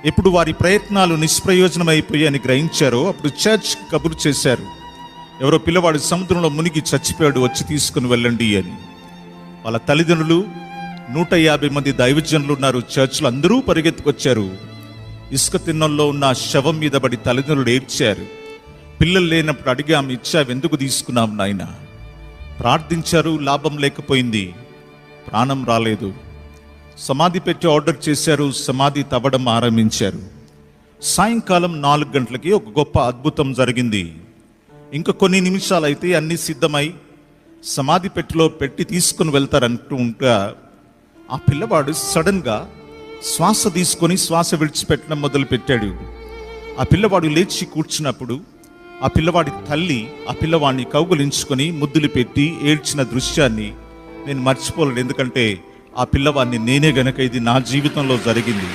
ఎప్పుడు వారి ప్రయత్నాలు నిష్ప్రయోజనమైపోయి అని గ్రహించారో అప్పుడు చర్చ్ కబురు చేశారు, ఎవరో పిల్లవాడు సముద్రంలో మునిగి చచ్చిపోయాడు, వచ్చి తీసుకుని వెళ్ళండి అని. వాళ్ళ తల్లిదండ్రులు 150 మంది దైవజనులు ఉన్నారు, చర్చ్లు అందరూ పరిగెత్తుకొచ్చారు. ఇసుక తిన్నంలో ఉన్న శవం మీద పడి తల్లిదండ్రులు ఏడ్చారు. పిల్లలు లేనప్పుడు అడిగాము, ఇచ్చావు, ఎందుకు తీసుకున్నాం నాయన? ప్రార్థించారు, లాభం లేకపోయింది, ప్రాణం రాలేదు. సమాధి పెట్టి ఆర్డర్ చేశారు, సమాధి తవ్వడం ఆరంభించారు. సాయంకాలం 4 గంటలకి ఒక గొప్ప అద్భుతం జరిగింది. ఇంకా కొన్ని నిమిషాలైతే అన్నీ సిద్ధమై సమాధి పెట్టిలో పెట్టి తీసుకుని వెళ్తారంటూ ఉంటా ఆ పిల్లవాడు సడన్గా శ్వాస తీసుకొని శ్వాస విడిచిపెట్టడం మొదలుపెట్టాడు. ఆ పిల్లవాడు లేచి కూర్చున్నప్పుడు ఆ పిల్లవాడి తల్లి ఆ పిల్లవాడిని కౌగులించుకొని ముద్దులు పెట్టి ఏడ్చిన దృశ్యాన్ని నేను మర్చిపోలేను. ఎందుకంటే ఆ పిల్లవాడిని నేనే గనక ఇది నా జీవితంలో జరిగింది.